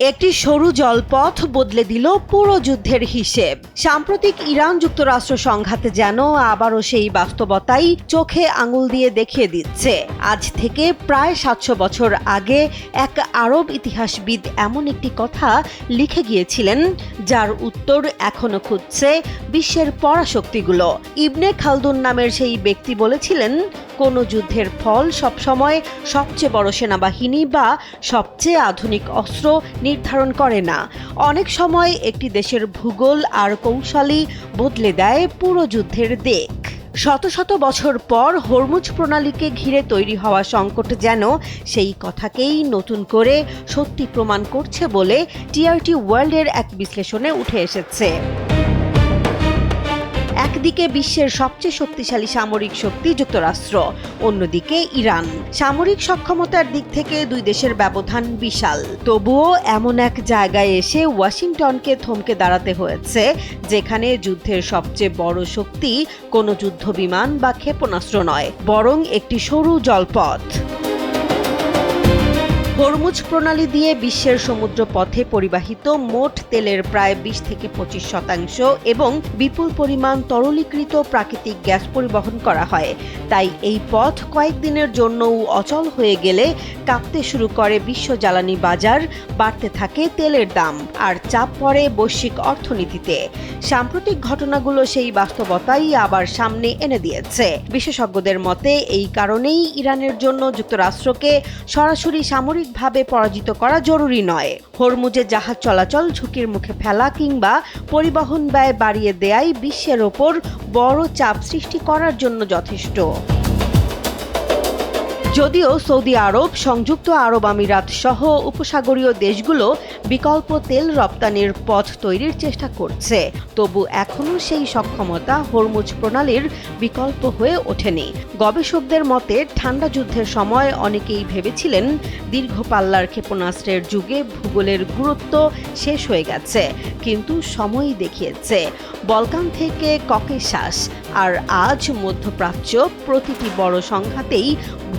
একটি সরু জলপথ বদলে দিল পুরো যুদ্ধের হিসেব। সাম্প্রতিক ইরান যুক্তরাষ্ট্র সংঘাতে যেন আবারও সেই বাস্তবতাই চোখে আঙুল দিয়ে দেখিয়ে দিচ্ছে। আজ থেকে প্রায় ৭০০ বছর আগে এক আরব ইতিহাসবিদ এমন একটি কথা লিখে গিয়েছিলেন, যার উত্তর এখনো খুঁজছে বিশ্বের পরাশক্তিগুলো। ইবনে খালদুন নামের সেই ব্যক্তি বলেছিলেন, কোনো যুদ্ধের ফল সবসময় সবচেয়ে বড় সেনাবাহিনী বা সবচেয়ে আধুনিক অস্ত্র নির্ধারণ করে না। অনেক সময় একটি দেশের ভূগোল আর কৌশলই বদলে দেয় পুরো যুদ্ধের দিক। শত শত বছর পর হরমুজ প্রণালীকে ঘিরে তৈরি হওয়া সংকট যেন সেই কথাকেই নতুন করে সত্যি প্রমাণ করছে বলে টিআরটি ওয়ার্ল্ডের এক বিশ্লেষণে উঠে এসেছে। একদিকে বিশ্বের সবচেয়ে শক্তিশালী সামরিক শক্তি যুক্তরাষ্ট্র, অন্যদিকে ইরান। সামরিক সক্ষমতার দিক থেকে দুই দেশের ব্যবধান বিশাল। তবুও এমন এক জায়গায় এসে ওয়াশিংটনকে থমকে দাঁড়াতে হয়েছে, যেখানে যুদ্ধের সবচেয়ে বড় শক্তি কোনো যুদ্ধবিমান বা ক্ষেপণাস্ত্র নয়, বরং একটি সরু জলপথ। হরমুজ প্রণালী দিয়ে বিশ্বের সমুদ্র পথে পরিবাহিত মোট তেলের প্রায় ২০ থেকে ২৫% এবং বিপুল পরিমাণ তরলীকৃত প্রাকৃতিক গ্যাস পরিবহন করা হয়। তাই এই পথ কয়েকদিনের জন্যও অচল হয়ে গেলে কাঁপতে শুরু করে বিশ্ব জ্বালানি বাজার, বাড়তে থাকে তেলের দাম, আর চাপ পড়ে বৈশ্বিক অর্থনীতিতে। সাম্প্রতিক ঘটনাগুলো সেই বাস্তবতাই আবার সামনে এনে দিয়েছে। বিশেষজ্ঞদের মতে এই কারণেই ইরানের জন্য যুক্তরাষ্ট্রকে সরাসরি সামরিক ভাবে পরাজিত করা জরুরি নয়। হরমুজে জাহাজ চলাচল ঝুঁকির মুখে ফেলা কিংবা পরিবহন ব্যয় বাড়িয়ে দেয়াই বিশ্বের ওপর বড় চাপ সৃষ্টি করার জন্য যথেষ্ট। যদিও সৌদি আরব, সংযুক্ত আরব আমিরাত সহ উপসাগরীয় দেশগুলো বিকল্প তেল রপ্তানির পথ তৈরির চেষ্টা করছে, তবু এখনও সেই সক্ষমতা হরমুজ প্রণালীর বিকল্প হয়ে ওঠেনি। গবেষকদের মতে ঠান্ডা যুদ্ধের সময় অনেকেই ভেবেছিলেন দীর্ঘ পাল্লার ক্ষেপণাস্ত্রের যুগে ভূগোলের গুরুত্ব শেষ হয়ে গেছে, কিন্তু সময়ই দেখিয়েছে বলকান থেকে ককেশাস আর আজ মধ্যপ্রাচ্য, প্রতিটি বড় সংঘাতেই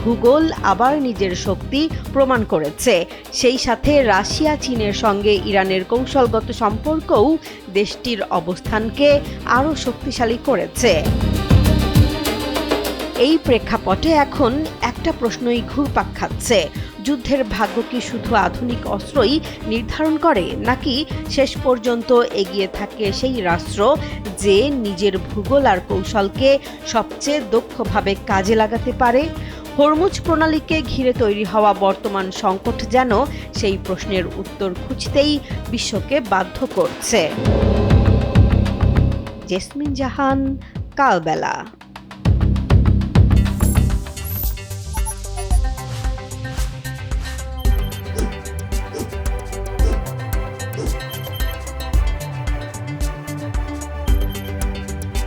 ভূগোল আবার নিজের শক্তি প্রমাণ করেছে। সেই সাথে রাশিয়া চীনের সঙ্গে ইরানের কৌশলগত সম্পর্কও দেশটির অবস্থানকে আরও শক্তিশালী করেছে। এই প্রেক্ষাপটে এখন একটা প্রশ্নই ঘুরপাক খাচ্ছে, যুদ্ধের ভাগ্য কি শুধু আধুনিক অস্ত্রই নির্ধারণ করে, নাকি শেষ পর্যন্ত এগিয়ে থাকে সেই রাষ্ট্র যে নিজের ভূগোল আর কৌশলকে সবচেয়ে দক্ষভাবে কাজে লাগাতে পারে? হরমুজ প্রণালীকে ঘিরে তৈরি হওয়া বর্তমান সংকট যেন সেই প্রশ্নের উত্তর খুঁজতেই বিশ্বকে বাধ্য করছে। জেসমিন জাহান, কালবেলা।